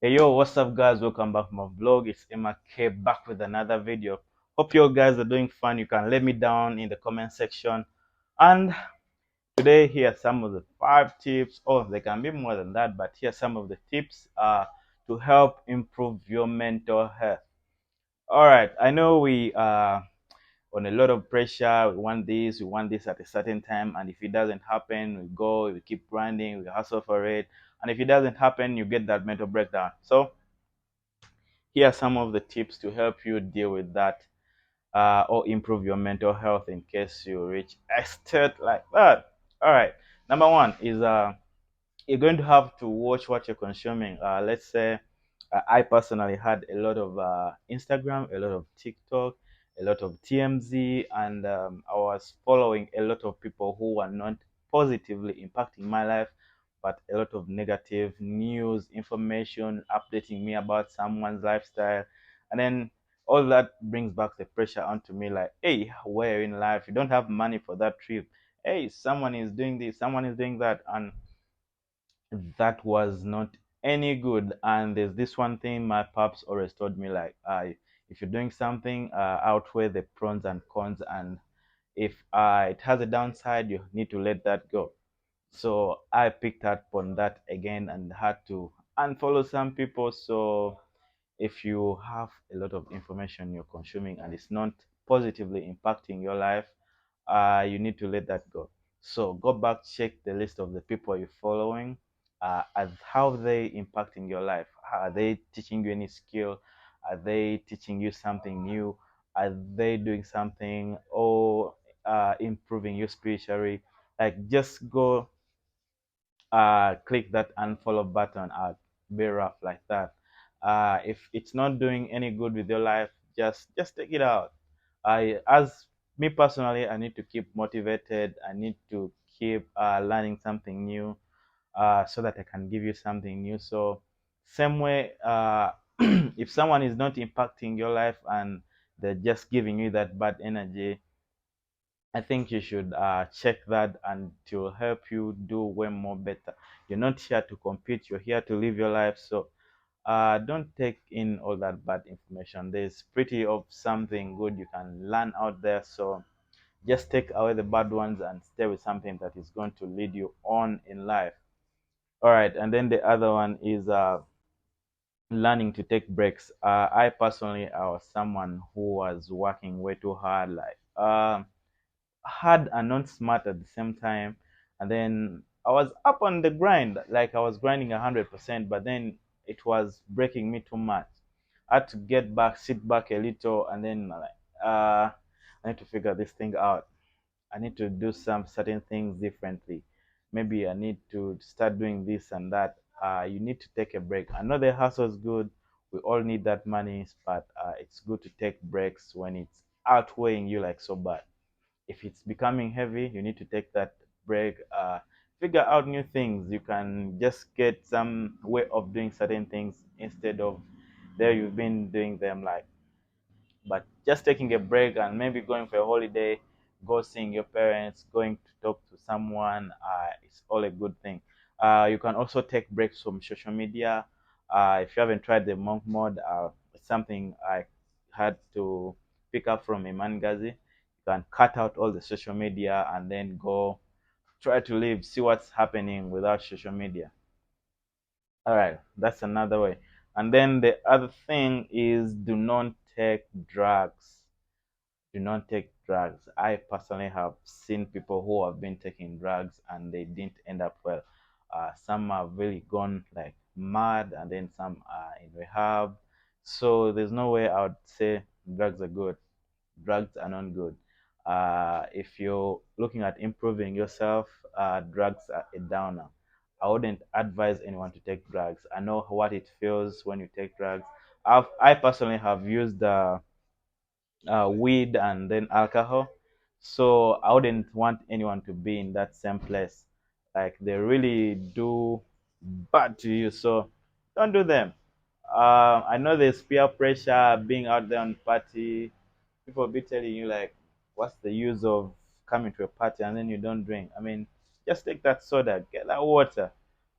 Hey yo, what's up guys? Welcome back to my vlog. It's Emma K back with another video. Hope you guys are doing fun. You can let me down in the comment section. And today here are some of the 5 tips. Oh, there can be more than that, but here are some of the tips to help improve your mental health. All right, I know we are on a lot of pressure. We want this at a certain time, and if it doesn't happen, we go, we keep grinding, we hustle for it. And if it doesn't happen, you get that mental breakdown. So here are some of the tips to help you deal with that or improve your mental health in case you reach a state like that. All right. Number one is you're going to have to watch what you're consuming. Let's say I personally had a lot of Instagram, a lot of TikTok, a lot of TMZ, and I was following a lot of people who were not positively impacting my life, but a lot of negative news, information, updating me about someone's lifestyle. And then all that brings back the pressure onto me like, hey, where in life? You don't have money for that trip. Hey, someone is doing this, someone is doing that. And that was not any good. And there's this one thing my pops always told me like, if you're doing something, outweigh the pros and cons, and if it has a downside, you need to let that go. So I picked up on that again and had to unfollow some people. So if you have a lot of information you're consuming and it's not positively impacting your life, you need to let that go. So go back, check the list of the people you're following, as how they impacting your life. Are they teaching you any skill? Are they teaching you something new? Are they doing something or improving you spiritually? Like just go click that unfollow button at be rough like that. If it's not doing any good with your life, just take it out. I as me personally, I need to keep motivated. I need to keep learning something new, so that I can give you something new. So same way, if someone is not impacting your life and they're just giving you that bad energy, I think you should check that, and it will help you do way more better. You're not here to compete, you're here to live your life. So don't take in all that bad information. There's pretty of something good you can learn out there. So just take away the bad ones and stay with something that is going to lead you on in life. All right, and then the other one is learning to take breaks. I personally, I was someone who was working way too hard, like hard and not smart at the same time. And then I was up on the grind, like I was grinding 100%, but then it was breaking me too much. I had to get back, sit back a little, and then like, I need to figure this thing out. I need to do some certain things differently. Maybe I need to start doing this and that. You need to take a break. I know the hustle is good. We all need that money, but it's good to take breaks when it's outweighing you like so bad. If it's becoming heavy, you need to take that break. Figure out new things. You can just get some way of doing certain things instead of there you've been doing them like. But just taking a break and maybe going for a holiday, go seeing your parents, going to talk to someone, it's all a good thing. You can also take breaks from social media. If you haven't tried the monk mode, it's something I had to pick up from Imangazi. You can cut out all the social media and then go try to live, see what's happening without social media. All right, that's another way. And then the other thing is do not take drugs. Do not take drugs. I personally have seen people who have been taking drugs and they didn't end up well. Some have really gone like mad, and then some are in rehab. So there's no way I would say drugs are good. Drugs are not good. If you're looking at improving yourself, drugs are a downer. I wouldn't advise anyone to take drugs. I know what it feels when you take drugs. I personally have used weed and then alcohol. So I wouldn't want anyone to be in that same place. Like they really do bad to you. So don't do them. I know there's peer pressure being out there on party. People will be telling you like, what's the use of coming to a party and then you don't drink? I mean, just take that soda, get that water.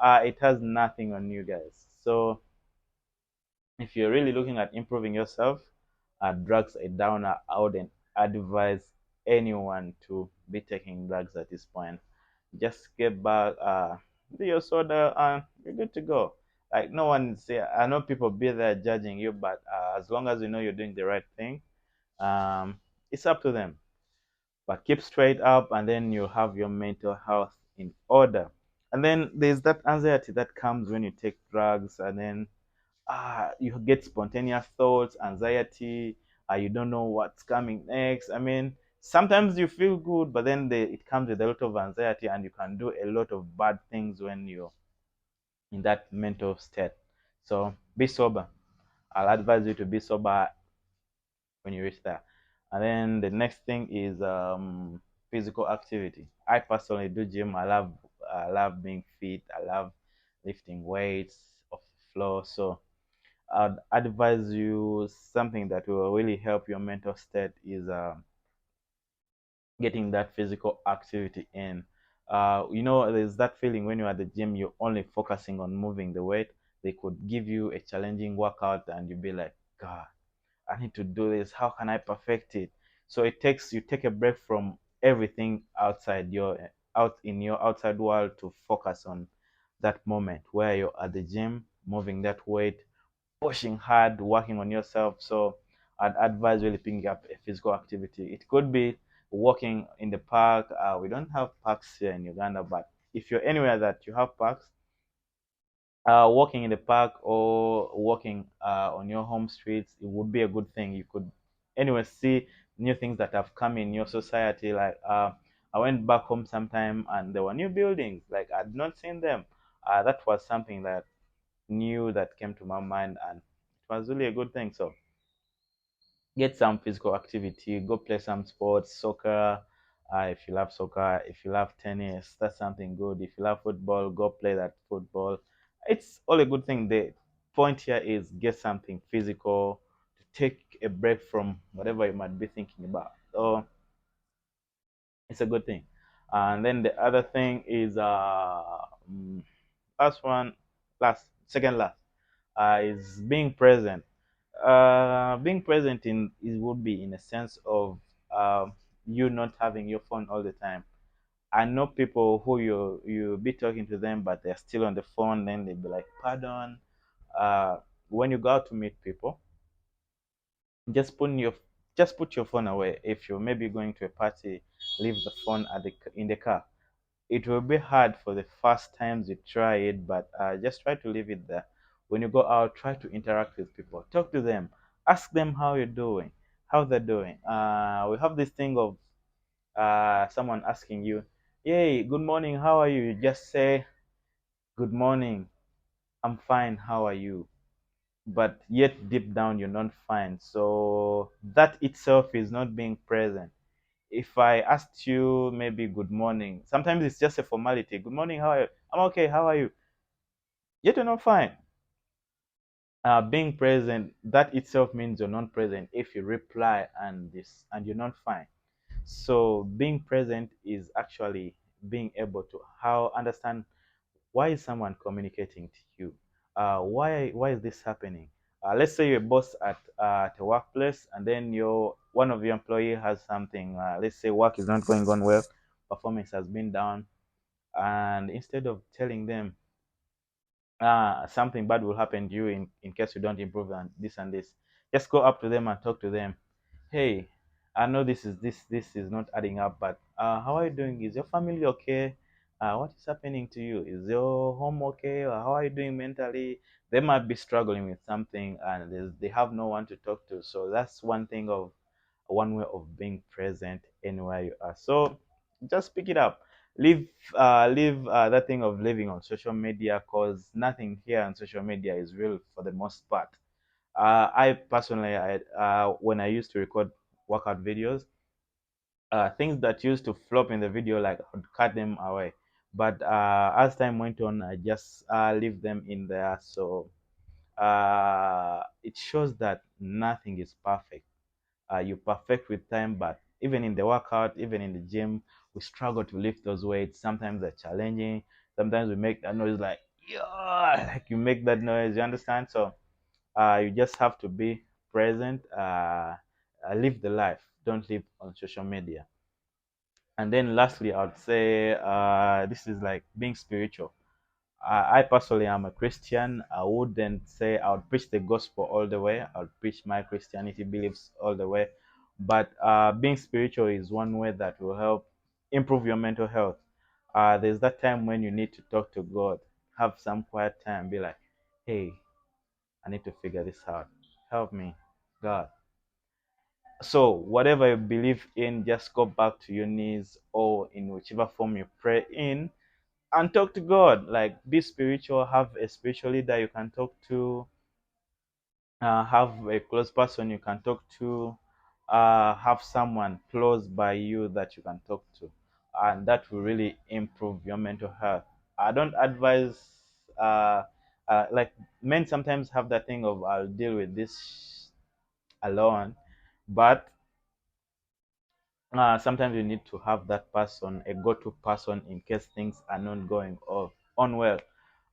It has nothing on you guys. So If you're really looking at improving yourself, drugs are down. I wouldn't advise anyone to be taking drugs at this point. Just get back, do your soda, and you're good to go. Like no one say, I know people be there judging you, but as long as you know you're doing the right thing, um, it's up to them. But keep straight up, and then you have your mental health in order. And then there's that anxiety that comes when you take drugs, and then you get spontaneous thoughts, anxiety. You don't know what's coming next. I mean, sometimes you feel good, but then it comes with a lot of anxiety, and you can do a lot of bad things when you're in that mental state. So be sober. I'll advise you to be sober when you reach there. And then the next thing is physical activity. I personally do gym. I love being fit. I love lifting weights off the floor. So I'd advise you something that will really help your mental state is getting that physical activity in. There's that feeling when you're at the gym, you're only focusing on moving the weight. They could give you a challenging workout and you'll be like, God, I need to do this. How can I perfect it? So it takes you take a break from everything out in your outside world to focus on that moment where you're at the gym, moving that weight, pushing hard, working on yourself. So I'd advise really picking up a physical activity. It could be walking in the park. We don't have parks here in Uganda, but if you're anywhere that you have parks, walking in the park or walking on your home streets, it would be a good thing. You could anyway see new things that have come in your society. Like I went back home sometime and there were new buildings. Like I'd not seen them. That was something that new that came to my mind, and it was really a good thing. So get some physical activity, go play some sports, soccer. If you love soccer, if you love tennis, that's something good. If you love football, go play that football. It's all a good thing. The point here is get something physical to take a break from whatever you might be thinking about. So it's a good thing. And then the other thing is mm, last one, last second last is being present. Being present in it would be in a sense of you not having your phone all the time. I know people who you be talking to them, but they're still on the phone. Then they'll be like, "Pardon." Uh, when you go out to meet people, just put your just put your phone away. If you're maybe going to a party, leave the phone in the car. It will be hard for the first times you try it, but just try to leave it there. When you go out, try to interact with people, talk to them, ask them how you're doing, how they're doing. We have this thing of someone asking you, "Hey, good morning, how are you?" You just say, "Good morning, I'm fine, how are you?" But yet deep down, you're not fine. So that itself is not being present. If I asked you maybe good morning, sometimes it's just a formality. Good morning, how are you? I'm okay, how are you? Yet you're not fine. Being present, that itself means you're not present if you reply and you're not fine. So being present is actually being able to how understand why is someone communicating to you? Why is this happening? Let's say you're a boss at a workplace, and then one of your employee has something. Let's say work is not going on well, performance has been down, and instead of telling them something bad will happen to you in case you don't improve and this, just go up to them and talk to them. Hey, I know this is not adding up, but how are you doing? Is your family okay? What is happening to you? Is your home okay? Or how are you doing mentally? They might be struggling with something and they have no one to talk to. So that's one way of being present anywhere you are. So just pick it up. Leave that thing of living on social media, cause nothing here on social media is real for the most part. I personally, when I used to record workout videos, things that used to flop in the video, like I would cut them away. But as time went on, I just leave them in there. So it shows that nothing is perfect. You perfect with time, but even in the workout, even in the gym, we struggle to lift those weights. Sometimes they're challenging. Sometimes we make that noise like, yeah, like you make that noise. You understand? So You just have to be present. Live the life. Don't live on social media. And then lastly, I would say this is like being spiritual. I personally am a Christian. I wouldn't say I would preach the gospel all the way. I would preach my Christianity beliefs all the way. But being spiritual is one way that will help improve your mental health. There's that time when you need to talk to God, have some quiet time, be like, hey, I need to figure this out. Help me, God. So, whatever you believe in, just go back to your knees or in whichever form you pray in and talk to God. Like, be spiritual, have a spiritual leader you can talk to, have a close person you can talk to, have someone close by you that you can talk to, and that will really improve your mental health. I don't advise, uh, like, men sometimes have that thing of I'll deal with this alone, but sometimes you need to have that person, a go-to person, in case things are not going on well,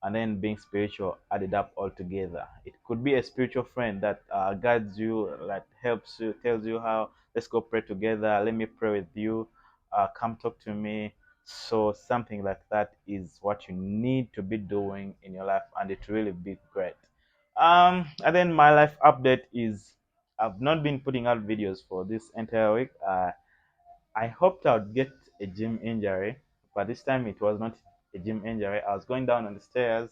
and then being spiritual added up all together. It could be a spiritual friend that guides you, that helps you, tells you how. Let's go pray together. Let me pray with you. Come talk to me. So something like that is what you need to be doing in your life, and it really be great. And then my life update is I've not been putting out videos for this entire week. I hoped I would get a gym injury, but this time it was not a gym injury. I was going down on the stairs,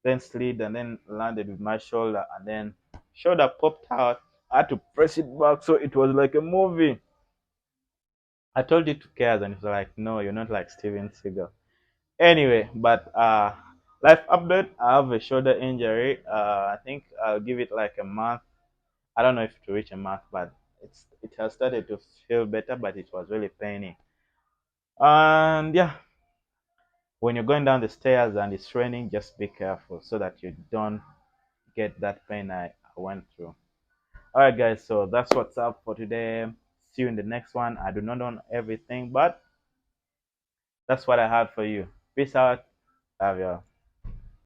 then slid, and then landed with my shoulder, and then shoulder popped out. I had to press it back, so it was like a movie. I told you to care, and it was like, no, you're not like Steven Seagal. Anyway, but life update. I have a shoulder injury. I think I'll give it like a month. I don't know if to reach a month, but it has started to feel better, but it was really paining. And yeah, when you're going down the stairs and it's raining, just be careful so that you don't get that pain I went through. All right, guys, so that's what's up for today. See you in the next one. I do not know everything, but that's what I have for you. Peace out. Love you.